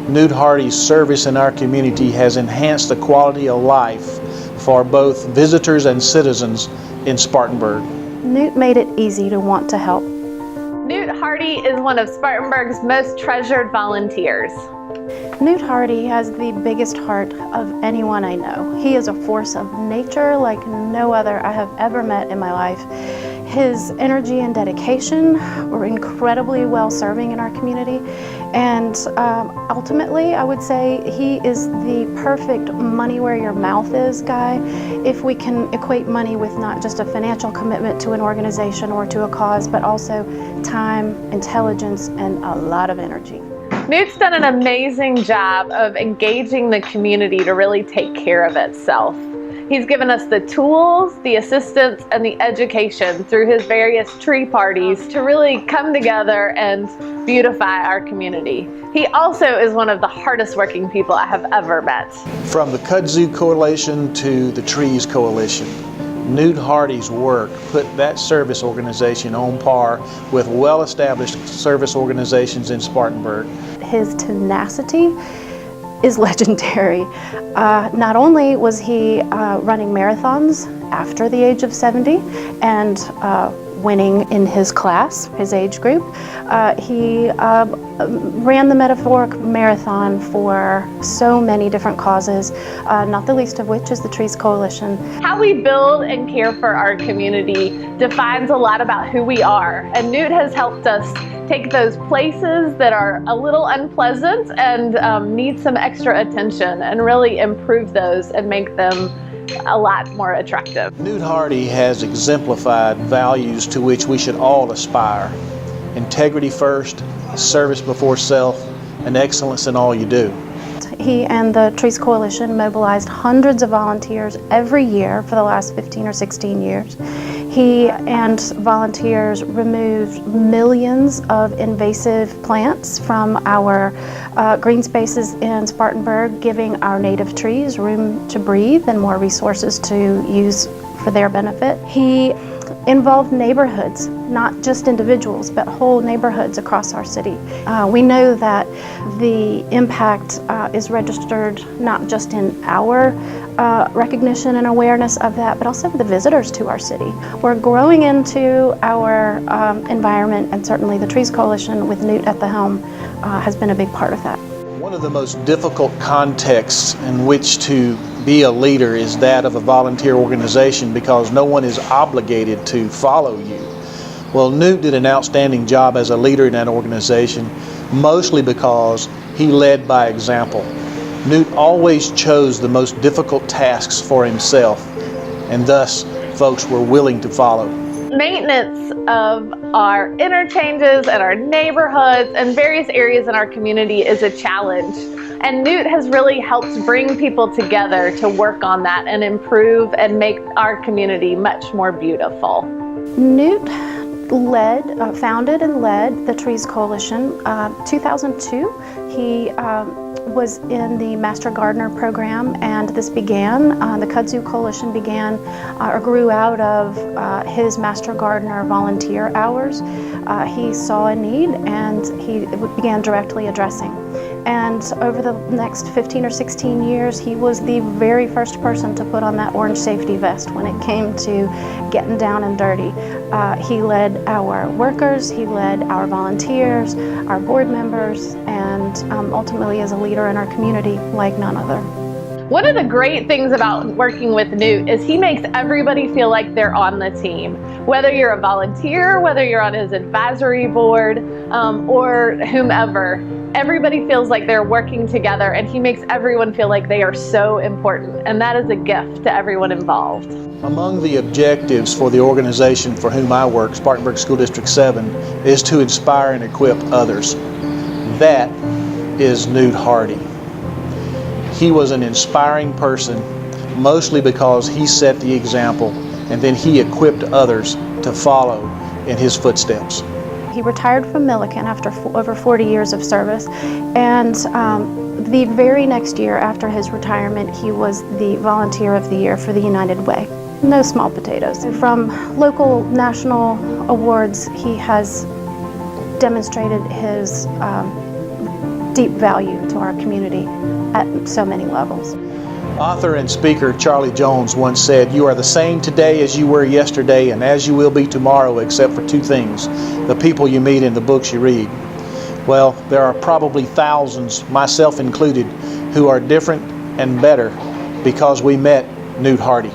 Newt Hardie's service in our community has enhanced the quality of life for both visitors and citizens in Spartanburg. Newt made it easy to want to help. Newt Hardie is one of Spartanburg's most treasured volunteers. Newt Hardie has the biggest heart of anyone I know. He is a force of nature like no other I have ever met in my life. His energy and dedication were incredibly well-serving in our community, and ultimately I would say he is the perfect money where your mouth is guy if we can equate money with not just a financial commitment to an organization or to a cause, but also time, intelligence, and a lot of energy. Newt's done an amazing job of engaging the community to really take care of itself. He's given us the tools, the assistance, and the education through his various tree parties to really come together and beautify our community. He also is one of the hardest working people I have ever met. From the Kudzu Coalition to the Trees Coalition, Newt Hardie's work put that service organization on par with well-established service organizations in Spartanburg. His tenacity is legendary. Not only was he running marathons after the age of 70 and winning in his class, his age group, he ran the metaphoric marathon for so many different causes, not the least of which is the Trees Coalition. How we build and care for our community defines a lot about who we are, and Newt has helped us take those places that are a little unpleasant and need some extra attention and really improve those and make them a lot more attractive. Newt Hardie has exemplified values to which we should all aspire: integrity first, service before self, and excellence in all you do. He and the Trees Coalition mobilized hundreds of volunteers every year for the last 15 or 16 years. He and volunteers removed millions of invasive plants from our green spaces in Spartanburg, giving our native trees room to breathe and more resources to use for their benefit. He involved neighborhoods, not just individuals, but whole neighborhoods across our city. We know that the impact is registered not just in our recognition and awareness of that, but also the visitors to our city. We're growing into our environment, and certainly the Trees Coalition with Newt at the helm has been a big part of that. One of the most difficult contexts in which to be a leader is that of a volunteer organization, because no one is obligated to follow you. Well, Newt did an outstanding job as a leader in that organization, mostly because he led by example. Newt always chose the most difficult tasks for himself, and thus folks were willing to follow. Maintenance of our interchanges and our neighborhoods and various areas in our community is a challenge. And Newt has really helped bring people together to work on that and improve and make our community much more beautiful. Newt founded and led the Trees Coalition. 2002, he was in the Master Gardener program, and this began, the Kudzu Coalition began or grew out of his Master Gardener volunteer hours. He saw a need and he began directly addressing. And over the next 15 or 16 years, he was the very first person to put on that orange safety vest when it came to getting down and dirty. He led our workers, he led our volunteers, our board members, and ultimately is a leader in our community like none other. One of the great things about working with Newt is he makes everybody feel like they're on the team. Whether you're a volunteer, whether you're on his advisory board, or whomever, everybody feels like they're working together, and he makes everyone feel like they are so important, and that is a gift to everyone involved. Among the objectives for the organization for whom I work, Spartanburg School District 7, is to inspire and equip others. That is Newt Hardie. He was an inspiring person, mostly because he set the example, and then he equipped others to follow in his footsteps. He retired from Milliken after over 40 years of service, and the very next year after his retirement, he was the Volunteer of the Year for the United Way. No small potatoes. From local national awards, he has demonstrated his deep value to our community at so many levels. Author and speaker Charlie Jones once said, "You are the same today as you were yesterday and as you will be tomorrow, except for two things: the people you meet and the books you read." Well, there are probably thousands, myself included, who are different and better because we met Newt Hardie.